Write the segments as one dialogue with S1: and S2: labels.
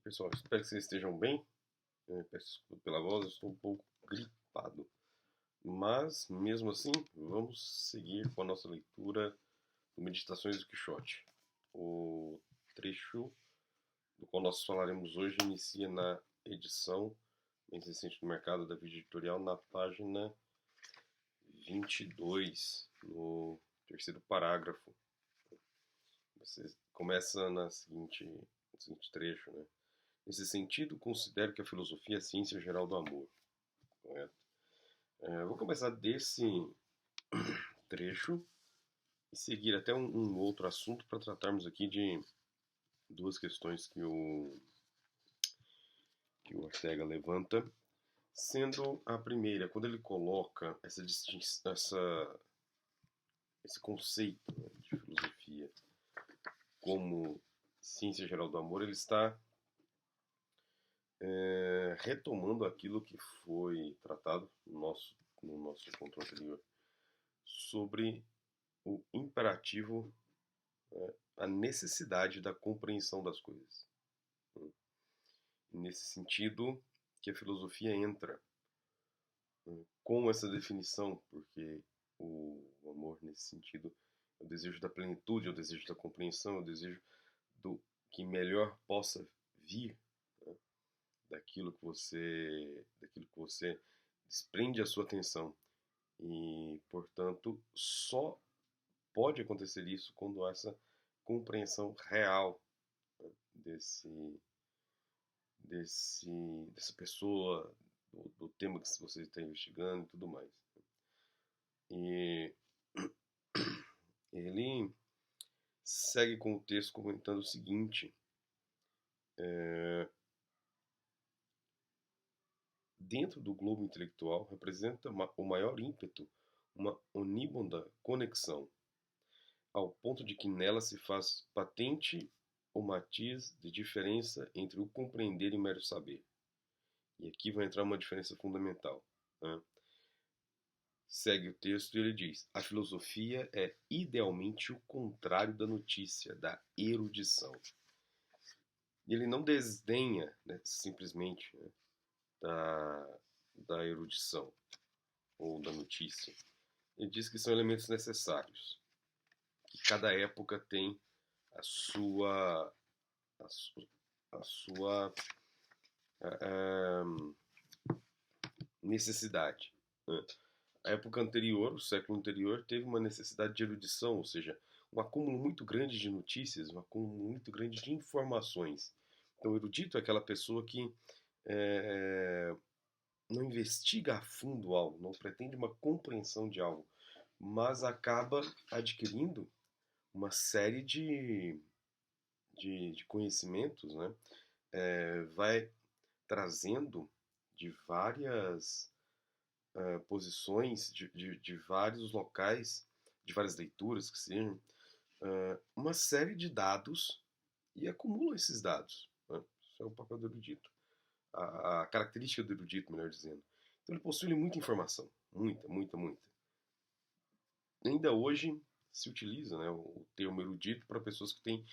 S1: Pessoal, espero que vocês estejam bem. Peço desculpa pela voz, eu estou um pouco gripado. Mas, mesmo assim, vamos seguir com a nossa leitura do Meditações do Quixote. O trecho do qual nós falaremos hoje inicia na edição mais recente do mercado da Vida Editorial, na página 22, no terceiro parágrafo. Você começa no seguinte trecho, né? Nesse sentido, considero que a filosofia é a ciência geral do amor. Correto? Vou começar desse trecho e seguir até um outro assunto para tratarmos aqui de duas questões que o Ortega levanta, sendo a primeira, quando ele coloca essa distinção, esse conceito, né, de filosofia como ciência geral do amor, ele está retomando aquilo que foi tratado no nosso encontro anterior, sobre o imperativo, a necessidade da compreensão das coisas. Nesse sentido que a filosofia entra com essa definição, porque o amor, nesse sentido, é o desejo da plenitude, é o desejo da compreensão, é o desejo do que melhor possa vir, né, daquilo que você desprende a sua atenção. E, portanto, só pode acontecer isso quando há essa compreensão real, né, dessa pessoa, do tema que você está investigando e tudo mais. E ele segue com o texto comentando o seguinte: dentro do globo intelectual representa o maior ímpeto uma unívoca conexão, ao ponto de que nela se faz patente o matiz de diferença entre o compreender e o mero saber. E aqui vai entrar uma diferença fundamental, né? Segue o texto e ele diz: a filosofia é idealmente o contrário da notícia, da erudição. E ele não desdenha, né, simplesmente, né, da erudição ou da notícia. Ele diz que são elementos necessários, que cada época tem a sua necessidade, né? A época anterior, o século anterior, teve uma necessidade de erudição, ou seja, um acúmulo muito grande de notícias, um acúmulo muito grande de informações. Então, o erudito é aquela pessoa que não investiga a fundo algo, não pretende uma compreensão de algo, mas acaba adquirindo uma série de conhecimentos, né? Vai trazendo de várias posições, de vários locais, de várias leituras que sejam, uma série de dados e acumula esses dados, né? Isso é o papel do erudito. A característica do erudito, melhor dizendo. Então ele possui muita informação, muita, muita, muita. Ainda hoje se utiliza, né, o termo erudito para pessoas que têm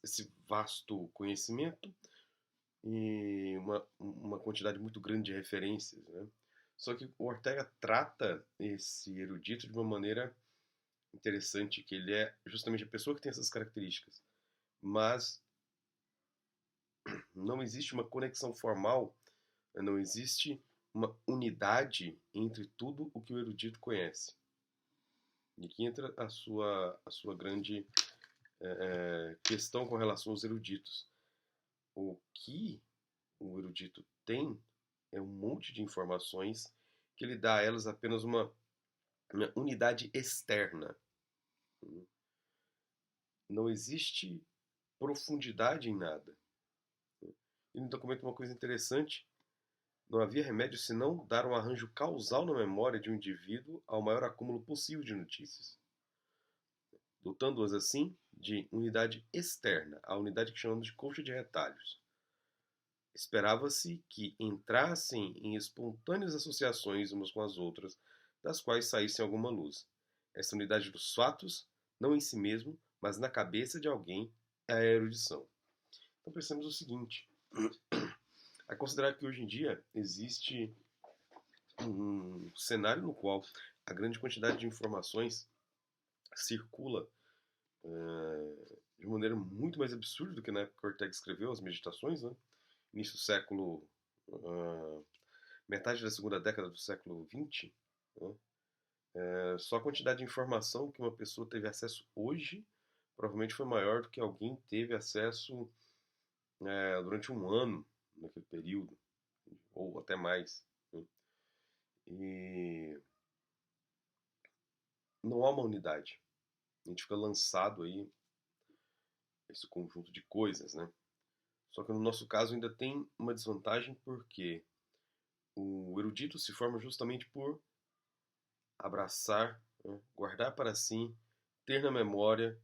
S1: esse vasto conhecimento e uma quantidade muito grande de referências, né? Só que o Ortega trata esse erudito de uma maneira interessante, que ele é justamente a pessoa que tem essas características, mas não existe uma conexão formal, não existe uma unidade entre tudo o que o erudito conhece. E aqui entra a sua grande questão com relação aos eruditos. O que o erudito tem é um monte de informações que ele dá a elas apenas uma unidade externa. Não existe profundidade em nada. Ele então comenta uma coisa interessante: não havia remédio senão dar um arranjo causal na memória de um indivíduo ao maior acúmulo possível de notícias, dotando-as assim de unidade externa, a unidade que chamamos de coxa de retalhos. Esperava-se que entrassem em espontâneas associações umas com as outras, das quais saísse alguma luz. Essa unidade dos fatos, não em si mesmo, mas na cabeça de alguém, é a erudição. Então pensemos o seguinte: A considerar que hoje em dia existe um cenário no qual a grande quantidade de informações circula de maneira muito mais absurda do que na época que Ortega escreveu as Meditações, né? Início do século, metade da segunda década do século XX, né? Só a quantidade de informação que uma pessoa teve acesso hoje provavelmente foi maior do que alguém teve acesso durante um ano naquele período, ou até mais, né? E não há uma unidade. A gente fica lançado aí esse conjunto de coisas, né? Só que no nosso caso ainda tem uma desvantagem porque o erudito se forma justamente por abraçar, né, guardar para si, ter na memória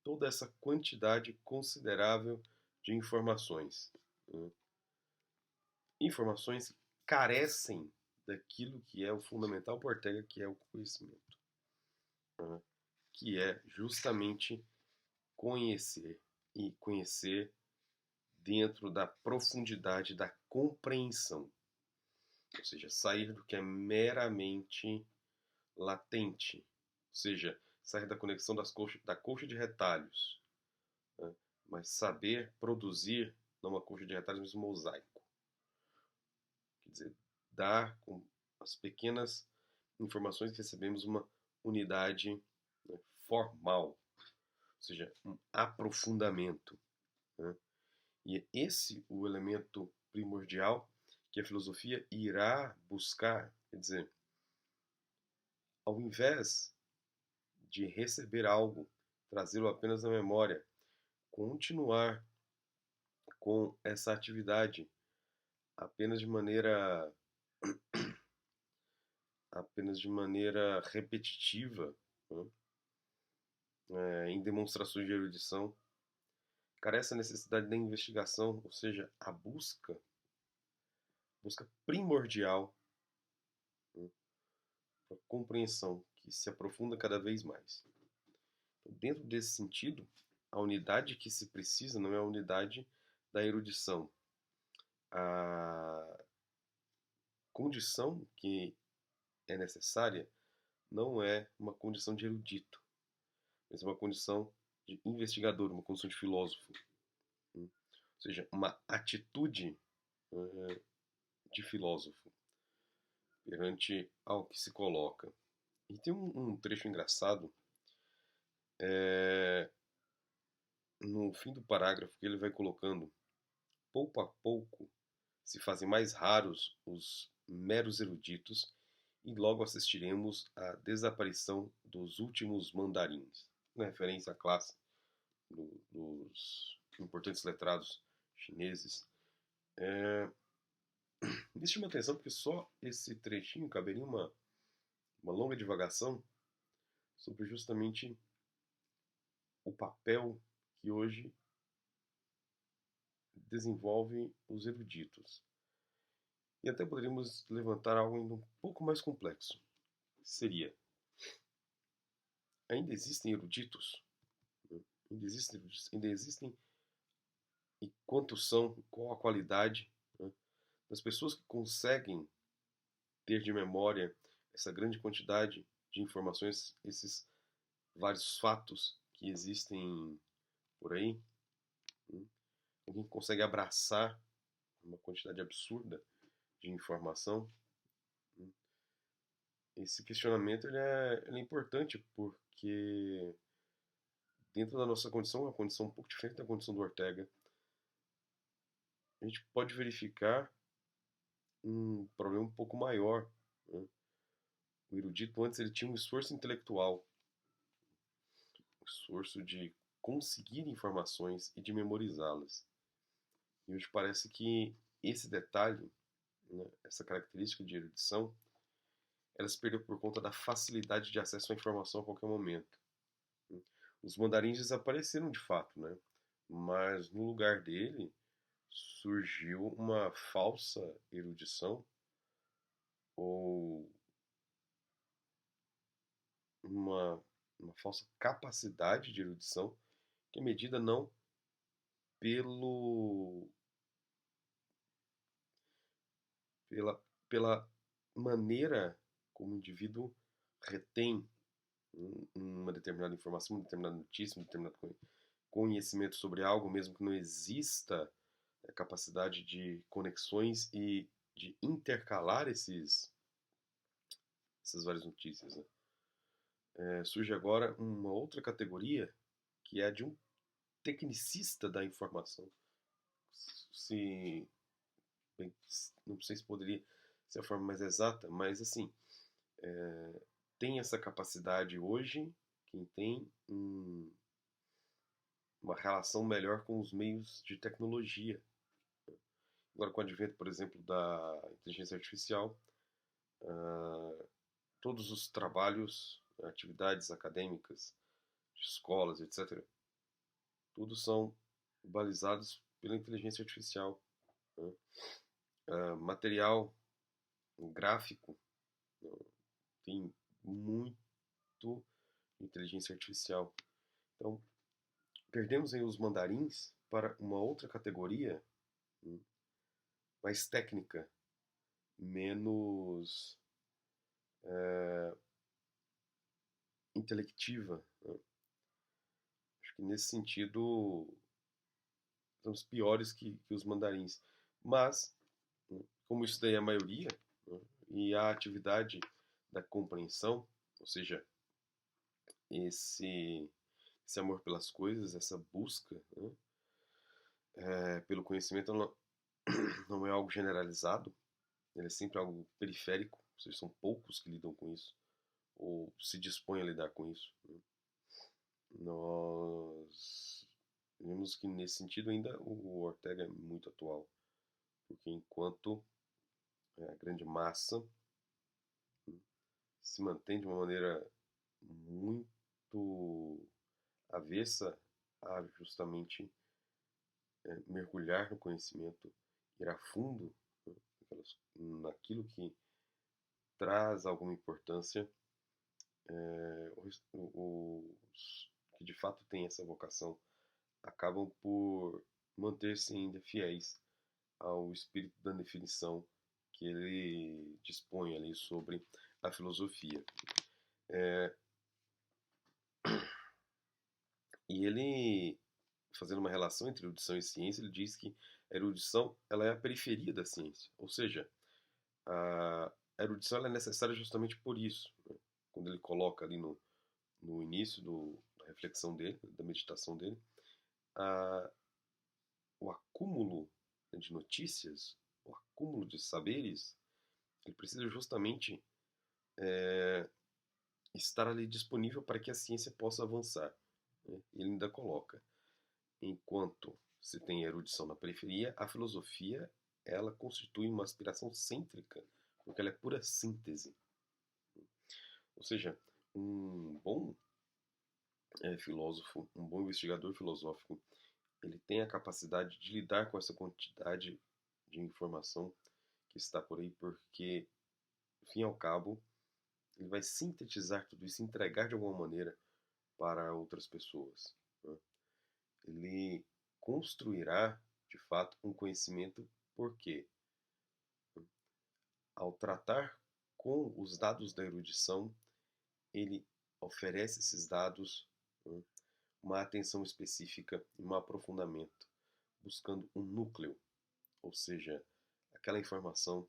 S1: toda essa quantidade considerável de informações, né? Informações que carecem daquilo que é o fundamental para Ortega, que é o conhecimento, né? Que é justamente conhecer e conhecer dentro da profundidade da compreensão, ou seja, sair do que é meramente latente, ou seja, sair da conexão da coxa de retalhos, né? Mas saber produzir, não uma coxa de retalhos, mas um mosaico. Quer dizer, dar com as pequenas informações que recebemos uma unidade, né, formal, ou seja, um aprofundamento, né? E é esse o elemento primordial que a filosofia irá buscar, quer dizer, ao invés de receber algo, trazê-lo apenas na memória, continuar com essa atividade apenas de maneira repetitiva, né, em demonstrações de erudição, carece a necessidade da investigação, ou seja, a busca primordial, né, a compreensão que se aprofunda cada vez mais. Então, dentro desse sentido, a unidade que se precisa não é a unidade da erudição. A condição que é necessária não é uma condição de erudito, mas é uma condição de investigador, uma condição de filósofo. Ou seja, uma atitude de filósofo perante ao que se coloca. E tem um trecho engraçado no fim do parágrafo que ele vai colocando: pouco a pouco se fazem mais raros os meros eruditos e logo assistiremos à desaparição dos últimos mandarins. Na referência à classe dos importantes letrados chineses. Me chama atenção porque só esse trechinho caberia uma longa divagação sobre justamente o papel que hoje desenvolvem os eruditos. E até poderíamos levantar algo ainda um pouco mais complexo. Seria, ainda existem eruditos? Né? Ainda existem, e quantos são, qual a qualidade, né, das pessoas que conseguem ter de memória essa grande quantidade de informações, esses vários fatos que existem por aí, né? Alguém consegue abraçar uma quantidade absurda de informação, né? Esse questionamento ele é importante porque dentro da nossa condição, uma condição um pouco diferente da condição do Ortega, a gente pode verificar um problema um pouco maior, né? O erudito antes ele tinha um esforço intelectual, um esforço de conseguir informações e de memorizá-las. E hoje parece que esse detalhe, né, essa característica de erudição, ela se perdeu por conta da facilidade de acesso à informação a qualquer momento. Os mandarins desapareceram de fato, né? Mas no lugar dele surgiu uma falsa erudição ou uma falsa capacidade de erudição que é medida não pelo pela maneira como o indivíduo retém uma determinada informação, uma determinada notícia, um determinado conhecimento sobre algo, mesmo que não exista a capacidade de conexões e de intercalar essas várias notícias, né? Surge agora uma outra categoria que é a de um tecnicista da informação. Se, bem, não sei se poderia ser a forma mais exata, mas assim, tem essa capacidade hoje quem tem uma relação melhor com os meios de tecnologia. Agora, com o advento, por exemplo, da inteligência artificial, todos os trabalhos, atividades acadêmicas, de escolas, etc., tudo são balizados pela inteligência artificial, né? Material gráfico, né? Tem muito inteligência artificial. Então, perdemos aí os mandarins para uma outra categoria, né, mais técnica, menos intelectiva, né? Acho que nesse sentido somos piores que os mandarins. Mas, né, como isso daí é a maioria, né, e a atividade da compreensão, ou seja, esse, esse amor pelas coisas, essa busca, né, pelo conhecimento, não é algo generalizado, ele é sempre algo periférico, ou seja, são poucos que lidam com isso, ou se dispõem a lidar com isso, né? Nós vemos que nesse sentido ainda o Ortega é muito atual, porque enquanto a grande massa, né, se mantém de uma maneira muito avessa a justamente mergulhar no conhecimento, ir a fundo, né, naquilo que traz alguma importância, os que de fato têm essa vocação acabam por manter-se ainda fiéis ao espírito da definição que ele dispõe ali sobre a filosofia. E ele, fazendo uma relação entre erudição e ciência, ele diz que a erudição ela é a periferia da ciência, ou seja, a erudição ela é necessária justamente por isso, né? Quando ele coloca ali no início da reflexão dele, da meditação dele, a, o acúmulo de notícias, o acúmulo de saberes, ele precisa justamente estar ali disponível para que a ciência possa avançar, né? Ele ainda coloca, enquanto se tem erudição na periferia, a filosofia ela constitui uma aspiração cêntrica, porque ela é pura síntese. Ou seja, um bom filósofo, um bom investigador filosófico, ele tem a capacidade de lidar com essa quantidade de informação que está por aí, porque, ao fim e ao cabo, ele vai sintetizar tudo isso e entregar de alguma maneira para outras pessoas, né? Ele construirá, de fato, um conhecimento, porque ao tratar com os dados da erudição, ele oferece esses dados, né, uma atenção específica e um aprofundamento, buscando um núcleo, ou seja, aquela informação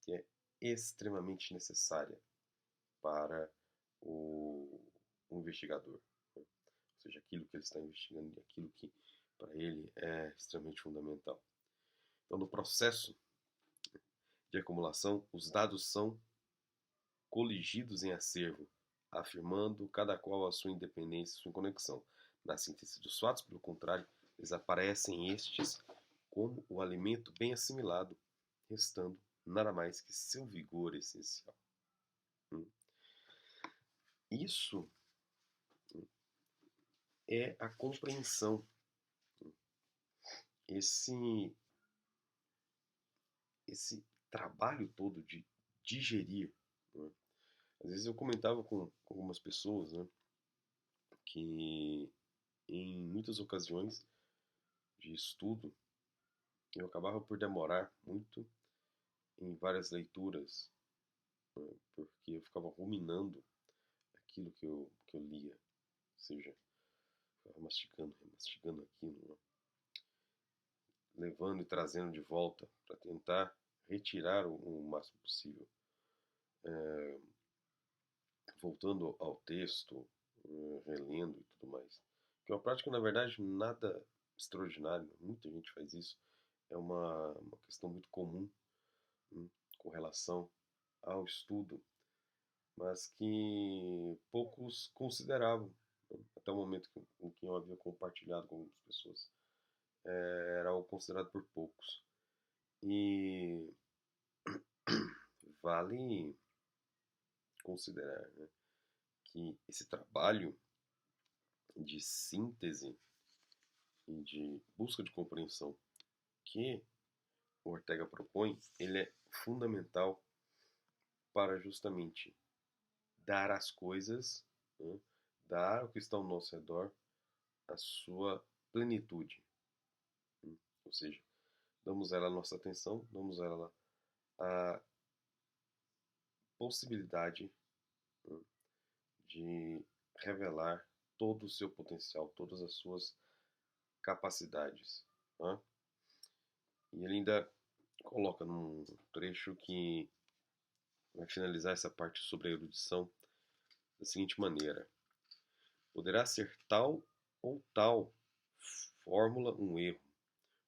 S1: que é extremamente necessária para o investigador, né? Ou seja, aquilo que ele está investigando e aquilo que para ele é extremamente fundamental. Então, no processo de acumulação, os dados são coligidos em acervo, afirmando cada qual a sua independência e sua conexão. Na síntese dos fatos, pelo contrário, desaparecem estes como o alimento bem assimilado, restando nada mais que seu vigor essencial. Isso é a compreensão. Esse, esse trabalho todo de digerir, né? Às vezes eu comentava com algumas pessoas, né, que em muitas ocasiões de estudo eu acabava por demorar muito em várias leituras, né, porque eu ficava ruminando aquilo que eu lia, ou seja, ficava mastigando, mastigando aquilo, né, levando e trazendo de volta para tentar retirar o máximo possível. É, voltando ao texto, relendo e tudo mais. Que é uma prática, na verdade, nada extraordinário, muita gente faz isso. É uma questão muito comum, né, com relação ao estudo, mas que poucos consideravam, né, até o momento em que eu havia compartilhado com algumas pessoas. Era algo considerado por poucos. E vale considerar, né, que esse trabalho de síntese e de busca de compreensão que o Ortega propõe, ele é fundamental para justamente dar às coisas, né, dar ao que está ao nosso redor a sua plenitude, né? Ou seja, damos a ela a nossa atenção, damos a ela a possibilidade, né, de revelar todo o seu potencial, todas as suas capacidades, né? E ele ainda coloca num trecho que vai finalizar essa parte sobre a erudição da seguinte maneira: poderá ser tal ou tal fórmula um erro,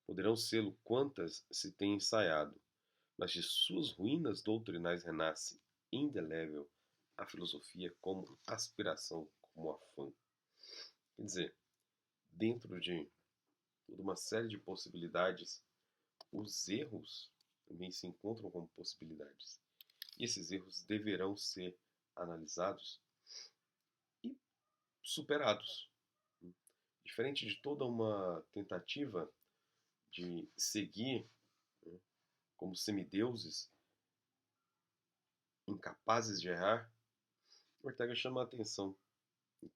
S1: poderão sê-lo quantas se tem ensaiado, mas de suas ruínas doutrinais renasce indelével a filosofia como aspiração, como afã. Quer dizer, dentro de toda uma série de possibilidades, os erros também se encontram como possibilidades. E esses erros deverão ser analisados e superados. Diferente de toda uma tentativa de seguir, né, como semideuses, incapazes de errar, Ortega chama a atenção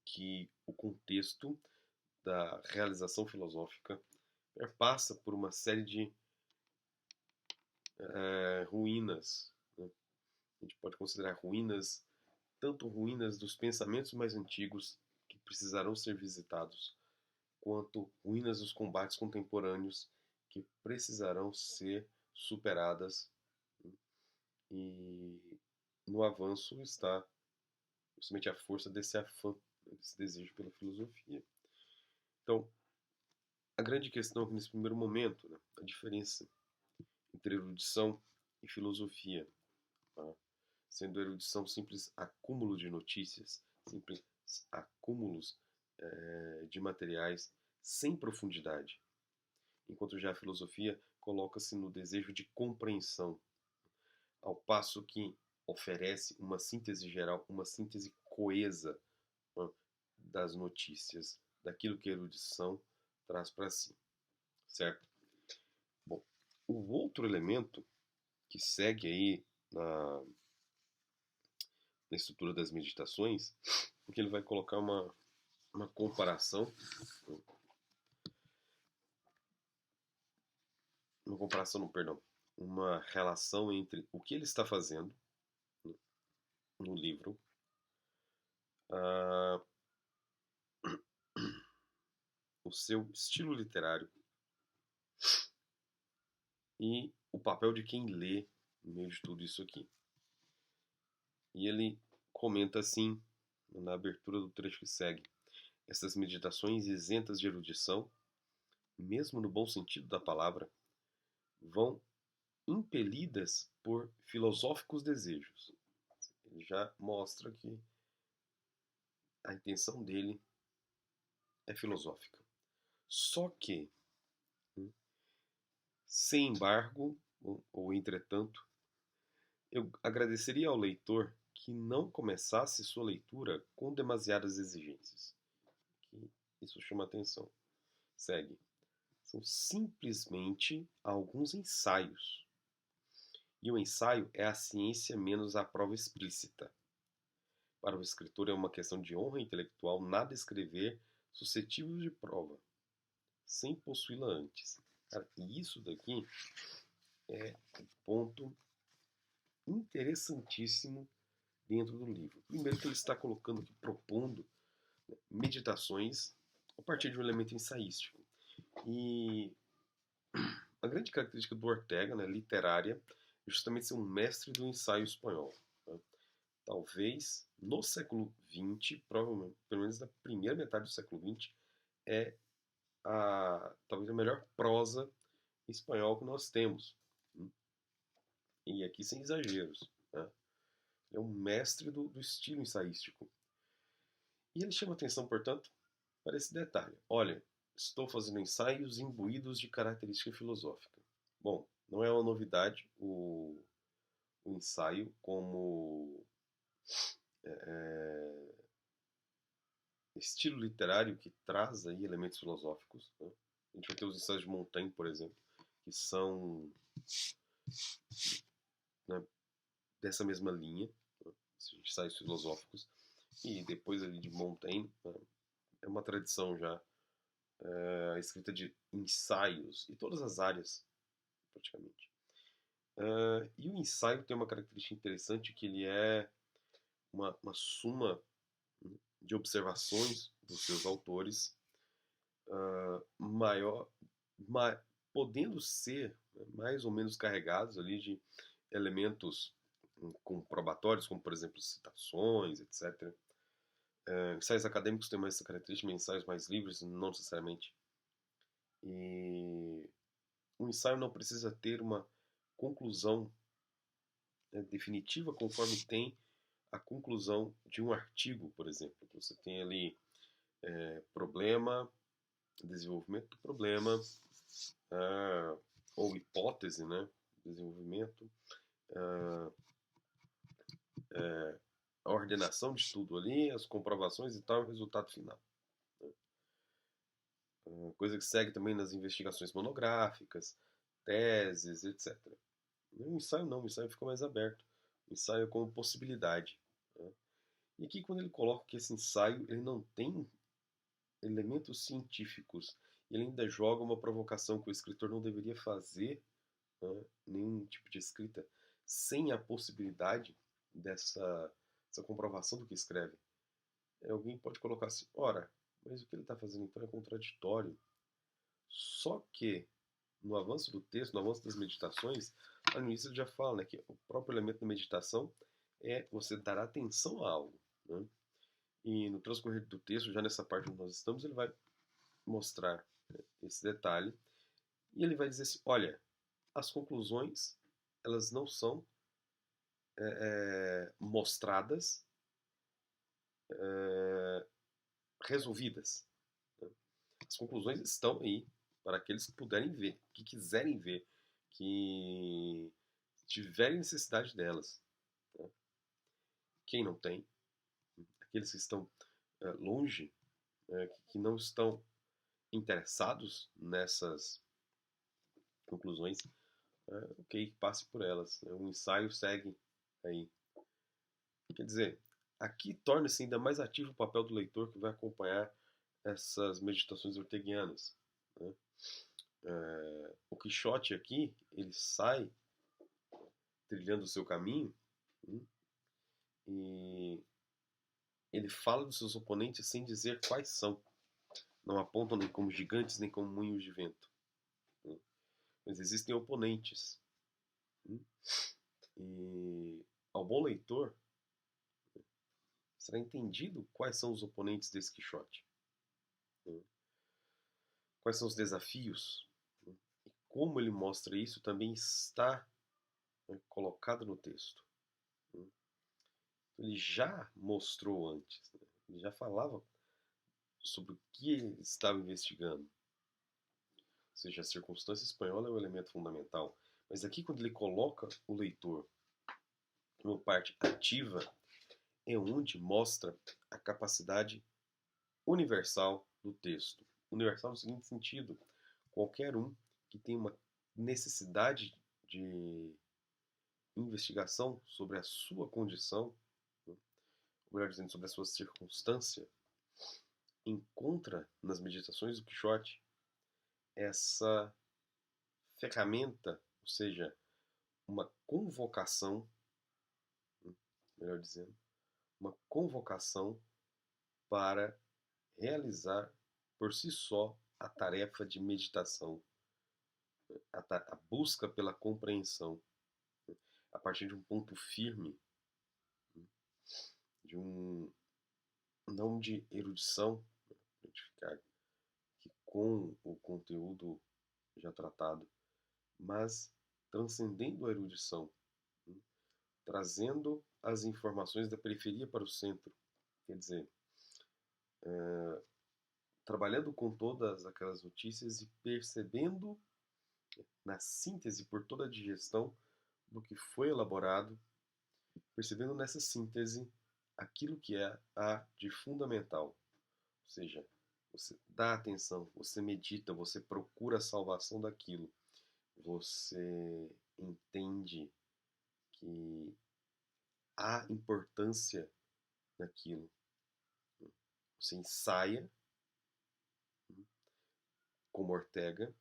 S1: que o contexto da realização filosófica perpassa por uma série de ruínas, né? A gente pode considerar ruínas, tanto ruínas dos pensamentos mais antigos, que precisarão ser visitados, quanto ruínas dos combates contemporâneos, que precisarão ser superadas, né? E no avanço está justamente a força desse afã, desse desejo pela filosofia. Então, a grande questão aqui nesse primeiro momento, né, a diferença entre erudição e filosofia, tá? Sendo a erudição simples acúmulo de notícias, simples acúmulos de materiais sem profundidade, enquanto já a filosofia coloca-se no desejo de compreensão, ao passo que oferece uma síntese geral, uma síntese coesa, né, das notícias, daquilo que a erudição traz para si, certo? Bom, o outro elemento que segue aí na estrutura das meditações é que ele vai colocar uma comparação, não, perdão, uma relação entre o que ele está fazendo, né, no livro, uh, o seu estilo literário e o papel de quem lê no meio de tudo isso aqui. E ele comenta assim, na abertura do trecho que segue: essas meditações isentas de erudição, mesmo no bom sentido da palavra, vão impelidas por filosóficos desejos. Ele já mostra que a intenção dele é filosófica. Só que, sem embargo, ou entretanto, eu agradeceria ao leitor que não começasse sua leitura com demasiadas exigências. Que isso chama atenção. Segue. São simplesmente alguns ensaios. E o ensaio é a ciência menos a prova explícita. Para o escritor é uma questão de honra intelectual nada escrever suscetível de prova, sem possuí-la antes. Cara, e isso daqui é o ponto interessantíssimo dentro do livro. Primeiro que ele está colocando aqui, propondo, né, meditações a partir de um elemento ensaístico. E a grande característica do Ortega, né, literária, é justamente ser um mestre do ensaio espanhol. Né? Talvez no século XX, provavelmente, pelo menos na primeira metade do século XX, é talvez a melhor prosa espanhol que nós temos. E aqui sem exageros. Né? Ele é um mestre do estilo ensaístico. E ele chama atenção, portanto, para esse detalhe. Olha, estou fazendo ensaios imbuídos de característica filosófica. Bom, não é uma novidade o ensaio como é, estilo literário que traz aí elementos filosóficos. Né? A gente vai ter os ensaios de Montaigne, por exemplo, que são, né, dessa mesma linha, né? Ensaios filosóficos. E depois ali de Montaigne, né? É uma tradição já, a escrita de ensaios em todas as áreas, praticamente. E o ensaio tem uma característica interessante que ele é uma suma, né, de observações dos seus autores, maior, ma, podendo ser, né, mais ou menos carregados ali de elementos comprobatórios, como por exemplo citações, etc. Ensaios acadêmicos têm mais essa característica, ensaios mais livres, não necessariamente. E o ensaio não precisa ter uma conclusão, né, definitiva, conforme tem a conclusão de um artigo, por exemplo. Você tem ali problema, desenvolvimento do problema, ou hipótese, né? Desenvolvimento, a ordenação de tudo ali, as comprovações e tal, o resultado final. Coisa que segue também nas investigações monográficas, teses, etc. O ensaio não, o ensaio fica mais aberto. O ensaio é como possibilidade. Né? E aqui quando ele coloca que esse ensaio ele não tem elementos científicos, ele ainda joga uma provocação que o escritor não deveria fazer, né, nenhum tipo de escrita, sem a possibilidade dessa comprovação do que escreve. Alguém pode colocar assim, ora, mas o que ele está fazendo então é contraditório. Só que, no avanço do texto, no avanço das meditações, lá no início ele já fala, né, que o próprio elemento da meditação é você dar atenção a algo. Né? E no transcorrer do texto, já nessa parte onde nós estamos, ele vai mostrar, né, esse detalhe. E ele vai dizer assim, olha, as conclusões, elas não são mostradas, resolvidas. Né? As conclusões estão aí para aqueles que puderem ver, que quiserem ver, que tiverem necessidade delas. Né? Quem não tem, aqueles que estão longe, que não estão interessados nessas conclusões, ok, passe por elas. Né? O ensaio segue aí. Quer dizer, aqui torna-se ainda mais ativo o papel do leitor que vai acompanhar essas meditações orteguianas. Né? O Quixote aqui, ele sai trilhando o seu caminho, né? E ele fala dos seus oponentes sem dizer quais são. Não apontam nem como gigantes, nem como moinhos de vento. Né? Mas existem oponentes. Né? E ao bom leitor, será entendido quais são os oponentes desse Quixote. Né? Quais são os desafios. Né? E como ele mostra isso também está, né, colocado no texto. Né? Ele já mostrou antes. Né? Ele já falava sobre o que ele estava investigando. Ou seja, a circunstância espanhola é o elemento fundamental. Mas aqui, quando ele coloca o leitor numa parte ativa, é onde mostra a capacidade universal do texto. Universal no seguinte sentido: qualquer um que tenha uma necessidade de investigação sobre a sua condição, ou melhor dizendo, sobre a sua circunstância, encontra nas meditações do Quixote essa ferramenta, ou seja, uma convocação melhor dizendo, uma convocação para realizar por si só a tarefa de meditação, a busca pela compreensão, a partir de um ponto firme, de um não de erudição, identificar que com o conteúdo já tratado, mas transcendendo a erudição, né, trazendo as informações da periferia para o centro, quer dizer, trabalhando com todas aquelas notícias e percebendo na síntese por toda a digestão do que foi elaborado, percebendo nessa síntese aquilo que há de fundamental. Ou seja, você dá atenção, você medita, você procura a salvação daquilo, você entende que há importância naquilo. Você ensaia, como Ortega,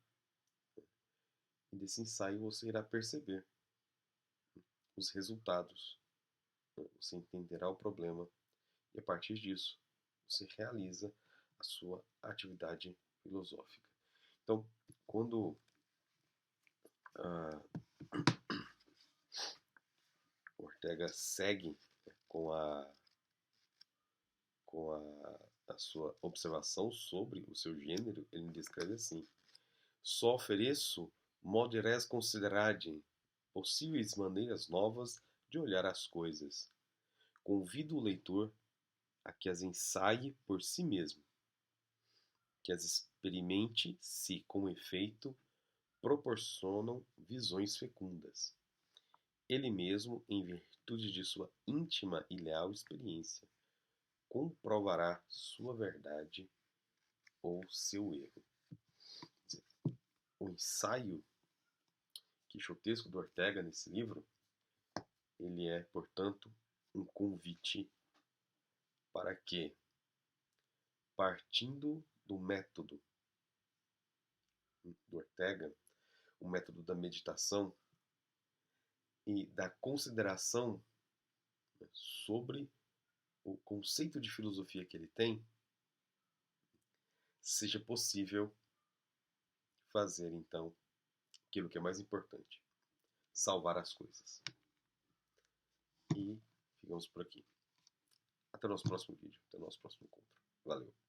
S1: e desse ensaio você irá perceber os resultados. Você entenderá o problema e a partir disso você realiza a sua atividade filosófica. Então, quando ah, Ortega segue com a sua observação sobre o seu gênero, ele descreve assim: só ofereço modo res considerarem possíveis maneiras novas de olhar as coisas. Convido o leitor a que as ensaie por si mesmo, que as experimente se, com efeito, proporcionam visões fecundas. Ele mesmo, em virtude de sua íntima e leal experiência, comprovará sua verdade ou seu erro. O ensaio quixotesco do Ortega nesse livro, ele é, portanto, um convite para que, partindo do método do Ortega, o método da meditação e da consideração, né, sobre o conceito de filosofia que ele tem, seja possível fazer então aquilo que é mais importante: salvar as coisas. E ficamos por aqui. Até o nosso próximo vídeo, até o nosso próximo encontro. Valeu!